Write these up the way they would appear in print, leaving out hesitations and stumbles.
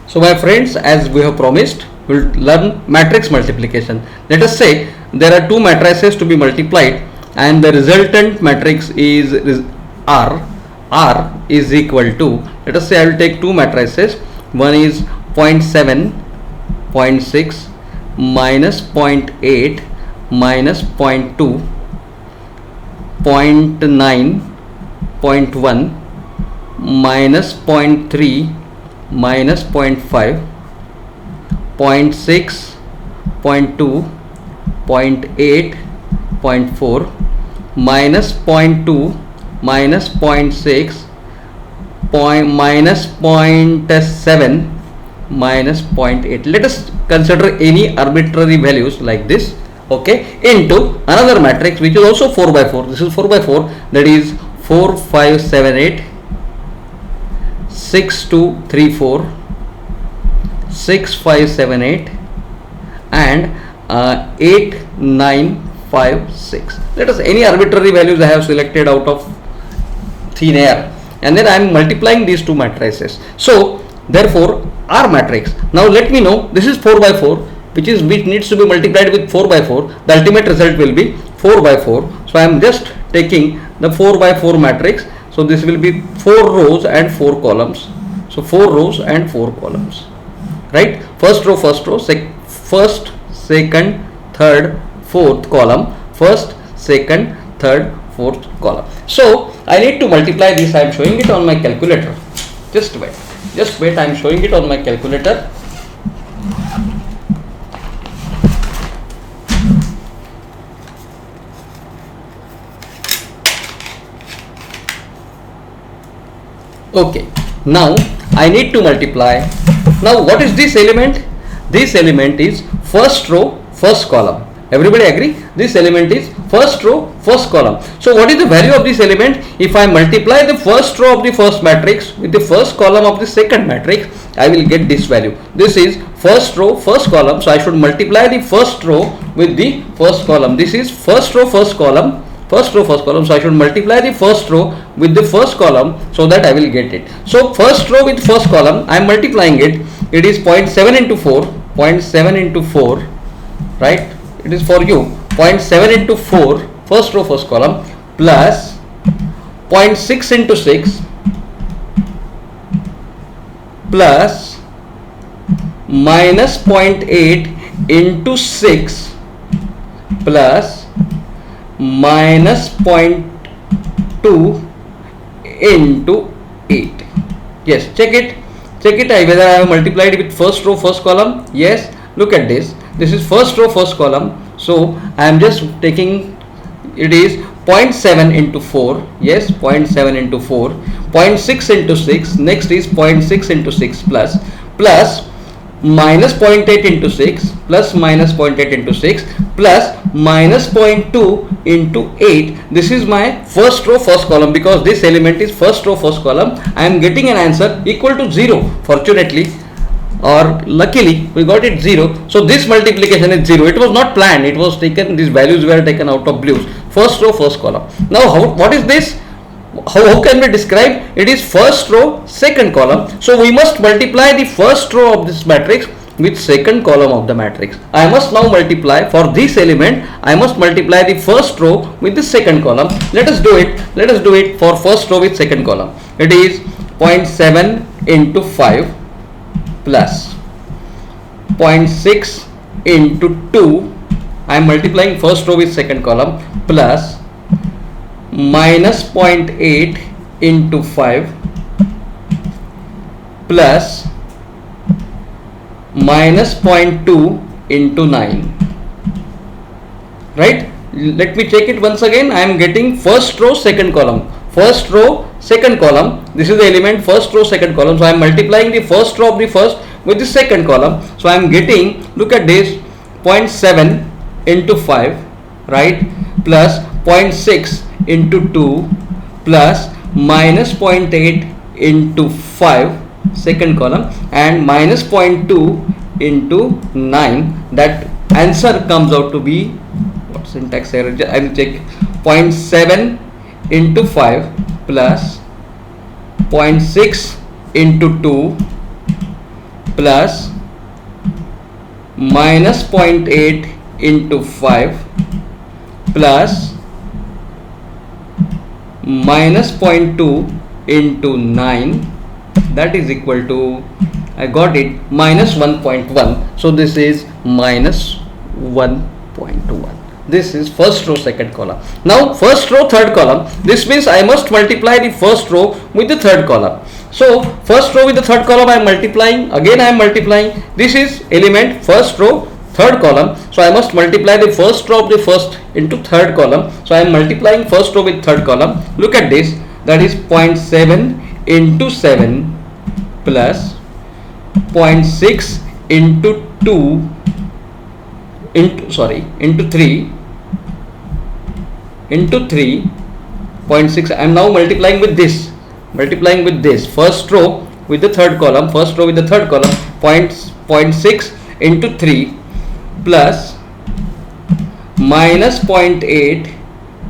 So my friends, as we have promised, we will learn matrix multiplication. Let us say there are two matrices to be multiplied and the resultant matrix is R. R is equal to, let us say I will take two matrices. One is 0.7, 0.6 minus 0.8 minus 0.2, 0.9, 0.1 minus 0.3 minus 0.5, 0.6, 0.2, 0.8, 0.4 minus 0.2 minus 0.6, minus 0.7 minus 0.8. Let us consider any arbitrary values like this, okay, into another matrix which is also 4 by 4. This is 4 by 4, that is 4, 5, 7, 8, 6, 2, 3, 4, 6, 5, 7, 8 and 8, 9, 5, 6. Let us any arbitrary values I have selected out of thin air, and then I am multiplying these two matrices. So therefore R matrix. Now let me know, this is 4 by 4 which needs to be multiplied with 4 by 4. The ultimate result will be 4 by 4. So I am just taking the 4 by 4 matrix. So this will be 4 rows and 4 columns. So 4 rows and 4 columns, right? First row, first, second, third, fourth column, first, second, third, fourth column. So I need to multiply this. I am showing it on my calculator. Just wait, I am showing it on my calculator. Okay, now I need to multiply. Now what is this element? This element is first row, first column. Everybody agree? This element is first row, first column. So what is the value of this element? If I multiply the first row of the first matrix with the first column of the second matrix, I will get this value. This is first row, first column. So I should multiply the first row with the first column. This is first row, first column. First row, first column. So I should multiply the first row with the first column so that I will get it. So first row with first column, I am multiplying it. It is 0.7 into 4, 0.7 into 4, right? It is for you. 0.7 into 4, first row, first column, plus 0.6 into 6, plus minus 0.8 into 6, plus minus 0.2 into 8. Yes, check it whether I have multiplied with first row, first column. Yes, look at this. This is first row, first column. So I am just taking, it is 0.7 into 4. Yes, 0.7 into 4, 0.6 into 6. Next is 0.6 into 6 plus minus 0.8 into 6 plus minus 0.8 into 6 plus minus 0.2 into 8. This is my first row, first column. Because this element is first row, first column, I am getting an answer equal to 0. Fortunately or luckily we got it 0. So this multiplication is 0. It was not planned, it was taken, these values were taken out of blues. First row, first column. Now what is this? How can we describe? It is first row, second column. So we must multiply the first row of this matrix with second column of the matrix. I must now multiply for this element. I must multiply the first row with the second column. Let us do it. Let us do it for first row with second column. It is 0.7 into 5 plus 0.6 into 2. I am multiplying first row with second column, plus minus 0.8 into 5 plus minus 0.2 into 9, right? Let me check it once again. I am getting first row, second column, first row, second column. This is the element first row, second column. So I am multiplying the first row of the first with the second column. So I am getting, look at this, 0.7 into 5, right, plus 0.6 into 2 plus minus 0.8 into 5, second column, and minus 0.2 into 9. That answer comes out to be, what syntax error, I will check, 0.7 into 5 plus 0.6 into 2 plus minus 0.8 into 5 plus minus 0.2 into 9, that is equal to, I got it, minus 1.1. So this is minus 1.1. This is first row second column. Now first row third column, this means I must multiply the first row with the third column. So first row with the third column I am multiplying, again I am multiplying. This is element first row third column, so I must multiply the first row of the first into third column. So I am multiplying first row with third column. Look at this, that is 0.7 into 7 plus 0.6 into 2 into 3 into 3.6. I am now multiplying with this first row with the third column, 0.6 into 3 plus minus 0.8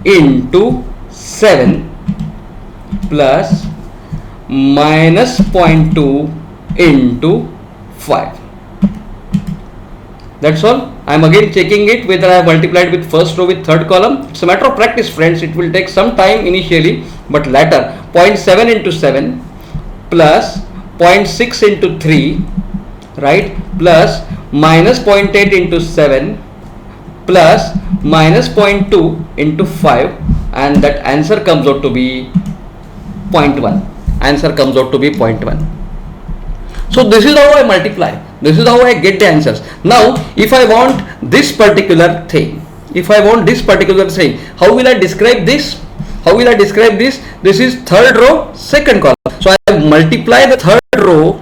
into 7 plus minus 0.2 into 5. That's all. I am again checking it whether I have multiplied with first row with third column. It's a matter of practice, friends. It will take some time initially, but later. 0.7 into 7 plus 0.6 into 3, right, plus minus 0.8 into 7 plus minus 0.2 into 5, and that answer comes out to be 0.1. Answer comes out to be 0.1. So this is how I multiply. This is how I get the answers. Now if I want this particular thing, how will I describe this? This is third row second column. So I multiply the third row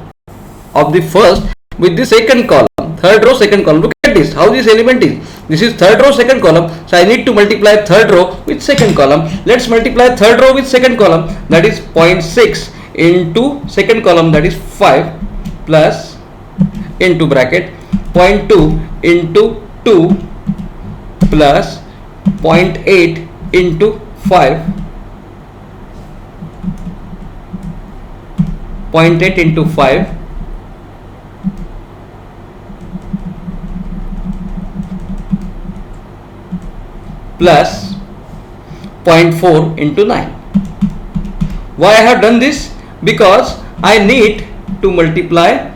of the first with the second column. Third row second column. Look at this, how this element is. This is third row second column, so I need to multiply third row with second column. Let's multiply third row with second column, that is 0.6 into second column, that is 5 plus into bracket 0.2 into 2 plus 0.8 into 5, 0.8 into 5 plus 0.4 into 9. Why I have done this? Because I need to multiply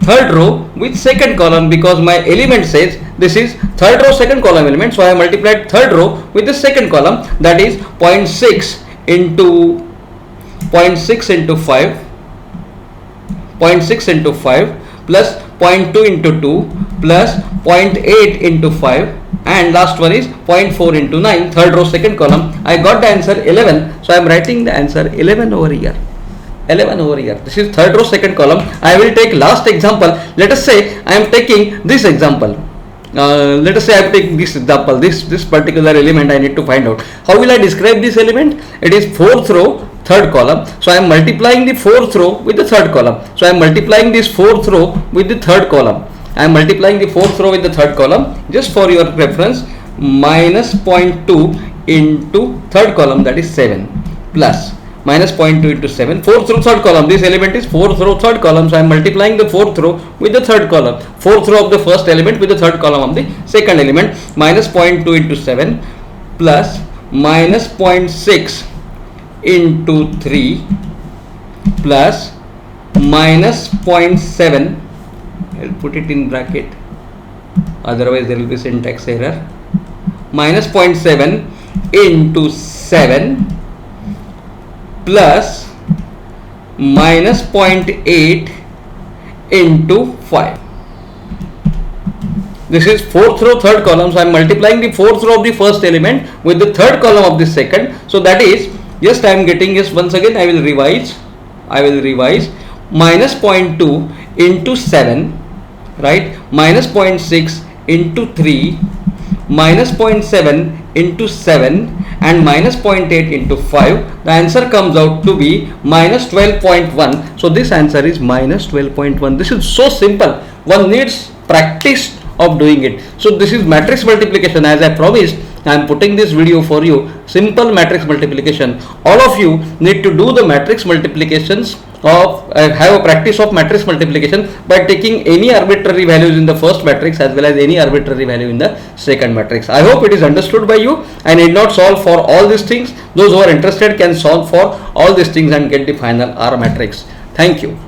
third row with second column, because my element says this is third row second column element. So I have multiplied third row with the second column, that is 0.6 into 0.6 into 5, 0.6 into 5 plus 0.2 into 2 plus 0.8 into 5, and last one is 0.4 into 9, third row second column. I got the answer 11, so I am writing the answer 11 over here. 11 over here. This is third row second column. I will take last example. Let us say I am taking this example. Let us say I am taking this example. This particular element I need to find out. How will I describe this element? It is fourth row third column. So I am multiplying the fourth row with the third column. So I am multiplying this fourth row with the third column. I am multiplying the fourth row with the third column. Just for your reference, minus 0.2 into third column, that is 7 plus minus 0.2 into 7, fourth row third column. This element is fourth row third column, so I am multiplying the fourth row with the third column, fourth row of the first element with the third column of the second element. Minus 0.2 into 7 plus minus 0.6 into 3 plus minus 0.7, I'll put it in bracket, otherwise there will be syntax error, minus 0.7 into 7 plus minus 0.8 into 5. This is fourth row third column, so I am multiplying the fourth row of the first element with the third column of the second. So that is, just I am getting, yes, once again I will revise, minus 0.2 into 7, right, minus 0.6 into 3, minus 0.7 into 7, and minus 0.8 into 5. The answer comes out to be minus 12.1. So this answer is minus 12.1. This is so simple. One needs practice of doing it. So this is matrix multiplication. As I promised, I am putting this video for you. Simple matrix multiplication. All of you need to do the matrix multiplications have a practice of matrix multiplication by taking any arbitrary values in the first matrix as well as any arbitrary value in the second matrix. I hope it is understood by you. I need not solve for all these things. Those who are interested can solve for all these things and get the final R matrix. Thank you.